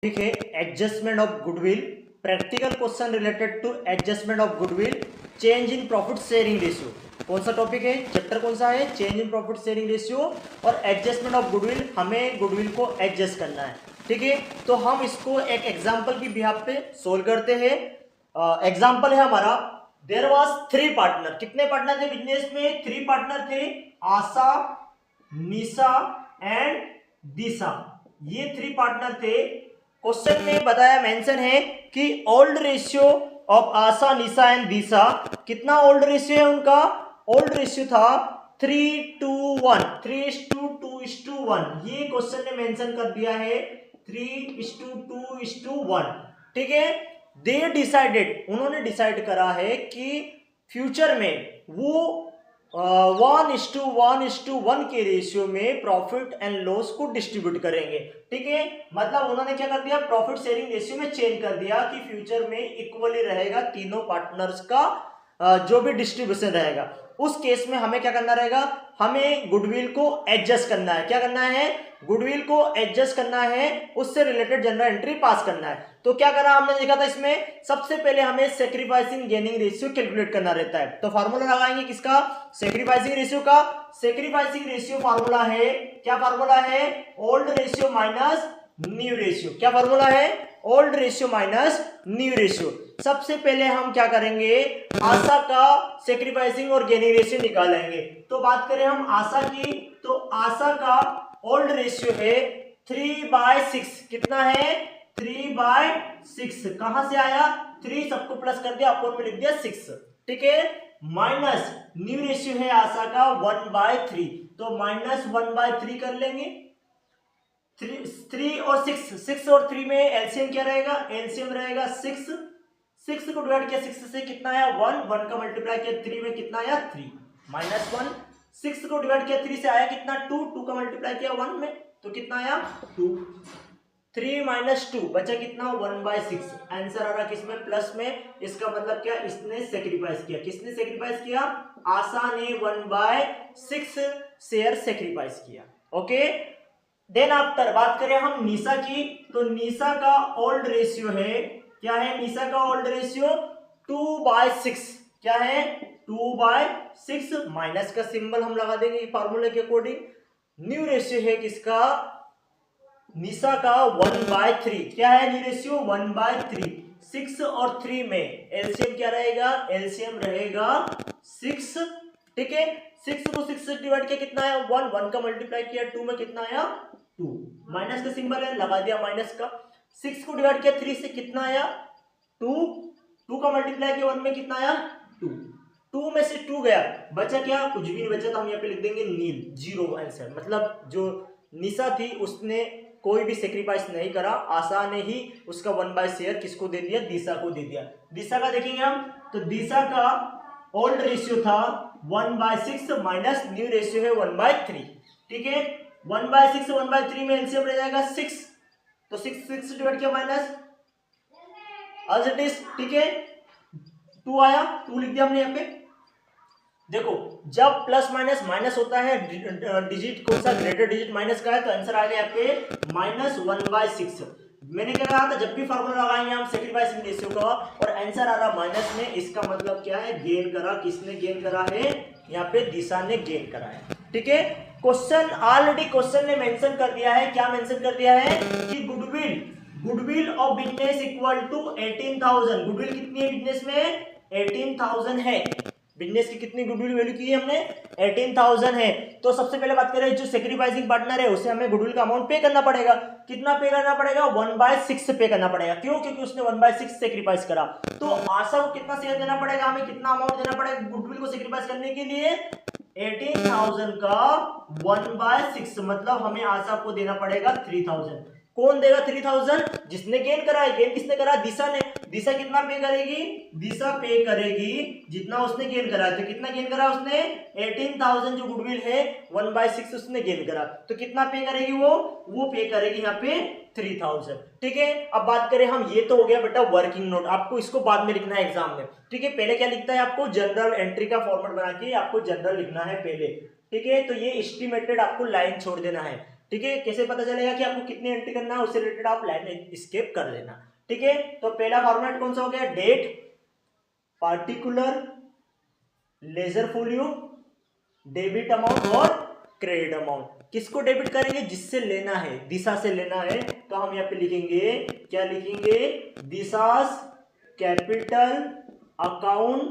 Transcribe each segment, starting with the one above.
ठीक है, adjustment of goodwill, practical question related to adjustment of goodwill, change in profit sharing ratio. कौन सा topic है, chapter कौन सा है, change in profit sharing ratio और एडजस्टमेंट ऑफ गुडविल। हमें गुडविल को एडजस्ट करना है, ठीक है। तो हम इसको एक एग्जांपल की बिहाफ पे सोल्व करते हैं। एग्जांपल है हमारा, देयर वाज 3 पार्टनर। कितने पार्टनर थे बिजनेस में? 3 पार्टनर थे, आशा, निशा एंड दिशा। ये 3 पार्टनर थे। क्वेश्चन में बताया, मेंशन है कि old ratio of Asha, Nisha and Disha. कितना ओल्ड रेशियो है उनका? ओल्ड रेशियो था 3:1, 3:2:1। ये क्वेश्चन ने मेंशन कर दिया है 3:2:1, ठीक है। दे डिसाइडेड, उन्होंने डिसाइड करा है कि फ्यूचर में वो 1:1:1 के रेशियो में प्रॉफिट एंड लॉस को डिस्ट्रीब्यूट करेंगे, ठीक है। मतलब उन्होंने क्या कर दिया, प्रॉफिट शेयरिंग रेशियो में चेंज कर दिया कि फ्यूचर में इक्वली रहेगा तीनों पार्टनर्स का जो भी डिस्ट्रीब्यूशन रहेगा। उस केस में हमें क्या करना रहेगा, हमें गुडविल को एडजस्ट करना है। क्या करना है? गुडविल को एडजस्ट करना है, उससे रिलेटेड जनरल एंट्री पास करना है। तो क्या करा हमने, देखा था इसमें सबसे पहले हमें सैक्रिफाइसिंग गेनिंग रेशियो कैलकुलेट करना रहता है। तो फार्मूला लगाएंगे किसका? सैक्रिफाइसिंग रेशियो का। सैक्रिफाइसिंग रेशियो फार्मूला है, क्या फार्मूला है? Old ratio minus new ratio. क्या फार्मूला है? Old ratio minus new ratio. सबसे पहले हम क्या करेंगे, आशा का सैक्रिफाइसिंग और गेनिंग रेशियो निकालेंगे। तो बात करें हम आशा की, तो आशा का ओल्ड रेशियो है 3/6। कितना है? 3/6। कहां से आया? 3 सबको प्लस कर दिया, अपोन में लिख दिया 6, ठीक है। माइनस न्यू रेशियो है आशा का 1/3, तो -1/3 कर लेंगे। 3 और 6 और 3 में एलसीएम क्या रहेगा? एलसीएम रहेगा 6 को डिवाइड किया 6 से कितना आया? 1 का मल्टीप्लाई किया 3 में कितना आया? 3 -1। 6 को डिवाइड किया 3 से आया कितना? 2 का मल्टीप्लाई किया 1 में तो कितना आया? 2। 3 - 2 बचा कितना? 1/6। आंसर आ रहा किसमें? प्लस में। इसका मतलब क्या? इसने सेक्रीफाइस किया। किसने सेक्रीफाइस किया? आशा ने 1/6 शेयर सेक्रीफाइस किया, ओके। देन आफ्टर बात करें हम निशा की, तो निशा का ओल्ड रेशियो है, क्या है निशा का ओल्ड रेशियो? 2/6। क्या है? 2/6। माइनस का सिंबल हम लगा देंगे फार्मूले के अकॉर्डिंग। न्यू रेशियो है किसका? निशा का 1/3। क्या है न्यू रेशियो? 1/3। 6 और 3 में एलसीएम क्या रहेगा? एलसीएम रहेगा 6, ठीक है। 6 को 6 से डिवाइड किया कितना आया? 1 का मल्टीप्लाई किया 2 में कितना आया? 2। माइनस का सिंबल है, लगा दिया माइनस का। 6 को डिवाइड किया 3 से कितना आया? 2 का मल्टीप्लाई किया 1 में कितना आया? 2 में से 2 गया, बचा क्या? कुछ भी नहीं बचा, तो हम यहाँ पे लिख देंगे नील, 0 आंसर। मतलब जो निशा थी उसने कोई भी सेक्रीफाइस नहीं करा, आशा ने ही उसका 1/शेयर किसको दे दिया? दिशा को दे दिया। दिशा का देखेंगे हम, तो दिशा का ओल्ड रेशियो था 1/6 माइनस न्यू रेशियो है 1/3, ठीक है। 1/6 1/3 में एलसीएम रह जाएगा 6, तो 6 डिवाइड किया माइनस एज इट इज, ठीक है। 2 आया, 2 लिख दिया हमने यहाँ पे। देखो जब प्लस माइनस माइनस होता है, डिजिट कौन सा? ग्रेटर डिजिट माइनस का है, तो आंसर आ गया यहाँ पे -1/6। मैंने क्या कहा था, जब भी फार्मूला लगाएंगे हम सैक्रिफाइसिंग रेशियो का और आंसर आ रहा माइनस में, इसका मतलब क्या है? गेन करा। किसने गेन करा है? यहाँ पे दिशा ने गेन करा है, ठीक है। क्वेश्चन ऑलरेडी क्वेश्चन ने मेंशन कर दिया है, क्या मेंशन कर दिया है कि goodwill of business equal to 18,000। Goodwill कितनी है बिजनेस में? 18,000 है। बिजनेस की कितनी गुडविल वैल्यू की है हमने? 18,000 है। तो सबसे पहले बात करें, जो सेक्रीफाइसिंग पार्टनर है उसे हमें गुडविल का अमाउंट पे करना पड़ेगा। कितना पे करना पड़ेगा? 1/6 पे करना पड़ेगा। क्यों? क्योंकि उसने 1/6 सेक्रीफाइस करा। तो आशा को कितना शेयर देना पड़ेगा? हमें कितना अमाउंट देना पड़ेगा गुडविल को सेक्रीफाइस करने के लिए? 18,000 का 1/6, मतलब हमें आशा को देना पड़ेगा 3,000। कौन देगा 3,000? जिसने गेन करा है। गेन किसने करा? दिशा ने। दिशा कितना पे करेगी? दिशा पे करेगी जितना उसने गेन करा है। तो कितना गेन करा उसने? 18,000 जो गुडविल है 1/6 उसने गेन करा, तो कितना पे करेगी वो पे करेगी यहाँ पे 3,000, ठीक है। अब बात करें हम, ये तो हो गया बेटा वर्किंग नोट, आपको इसको बाद में लिखना है एग्जाम में, ठीक है। पहले क्या लिखता है आपको? जनरल एंट्री का फॉर्मेट बना के आपको जनरल लिखना है पहले, ठीक है। तो ये एस्टिमेटेड आपको लाइन छोड़ देना है। ठीक है। कैसे पता चलेगा कि आपको कितनी एंट्री करना है, उससे रिलेटेड आप लाइन स्केप कर देना, ठीक है। तो पहला फॉर्मेट कौन सा हो गया, date, particular, ledger folio, debit amount और क्रेडिट अमाउंट। किसको डेबिट करेंगे, जिससे लेना है, दिशा से लेना है, तो हम यहाँ पे लिखेंगे, क्या लिखेंगे, दिशास कैपिटल अकाउंट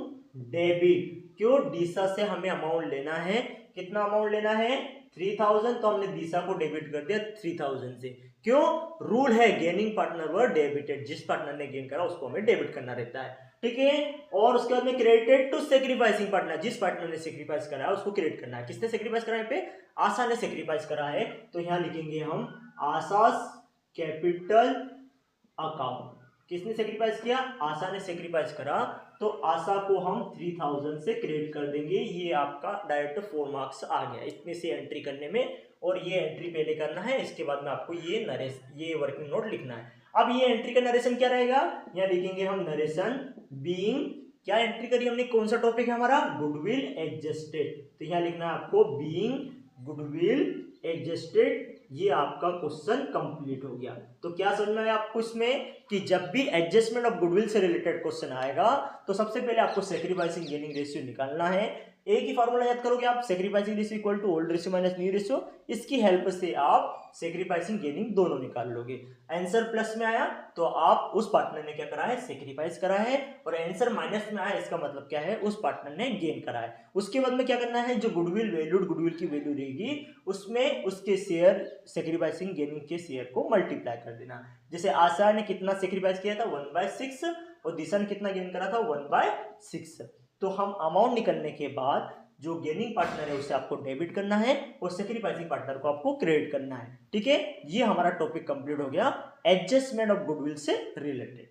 डेबिट। क्यों, दिशा से हमें अमाउंट लेना है, कितना अमाउंट लेना है, 3000, तो हमने दिशा को डेबिट कर दिया 3000 से। क्यों, रूल है गेनिंग पार्टनर वर डेबिटेड, जिस पार्टनर ने गेन करा उसको हमें डेबिट करना रहता है, ठीक है। और उसके बाद में क्रेडिटेड टू सेक्रीफाइसिंग पार्टनर, जिस पार्टनर ने सेक्रीफाइस करा है उसको क्रेडिट करना है। किसने सेक्रीफाइस करा है, पे आशा ने सेक्रीफाइस करा है, तो यहां लिखेंगे हम आशास कैपिटल अकाउंट। किसने सेक्रीफाइस किया, आशा ने सेक्रीफाइस करा, तो आशा को हम 3000 से क्रेडिट कर देंगे। ये आपका डायरेक्ट 4 मार्क्स आ गया इतने से एंट्री करने में, और ये एंट्री पहले करना है, इसके बाद में आपको ये वर्किंग नोट लिखना है। अब ये एंट्री का नरेशन क्या रहेगा, यहाँ लिखेंगे हम नरेशन बीइंग, क्या एंट्री करी हमने, कौन सा टॉपिक है हमारा, गुडविल एडजस्टेड, तो यहाँ लिखना है आपको बीइंग गुडविल एडजस्टेड। ये आपका क्वेश्चन कंप्लीट हो गया। तो क्या समझना है आपको इसमें, कि जब भी एडजस्टमेंट ऑफ गुडविल से रिलेटेड क्वेश्चन आएगा तो सबसे पहले आपको सेक्रीफाइसिंग गेनिंग रेशियो निकालना है। एक ही फॉर्मूला याद करोगे आप, sacrificing ratio equal to old ratio minus new ratio, इसकी हेल्प से आप सेक्रीफाइसिंग गेनिंग दोनों निकाल लोगे। आंसर प्लस में आया तो आप उस पार्टनर ने क्या करा है, सेक्रीफाइस करा है, और आंसर माइनस में आया इसका मतलब क्या है, उस पार्टनर ने गेन करा है। उसके बाद में क्या करना है, जो गुडविल वैल्यूड गुडविल की वैल्यू रहेगी उसमें उसके शेयर सेक्रीफाइसिंग गेनिंग के शेयर को मल्टीप्लाई कर देना। जैसे आशा ने कितना सेक्रीफाइस किया था, 1/6, और दिशा ने कितना गेन करा था, 1/6। तो हम अमाउंट निकलने के बाद जो गेनिंग पार्टनर है उसे आपको डेबिट करना है, और सेक्रीफाइसिंग पार्टनर को आपको क्रेडिट करना है, ठीक है। ये हमारा टॉपिक कंप्लीट हो गया एडजस्टमेंट ऑफ गुडविल से रिलेटेड।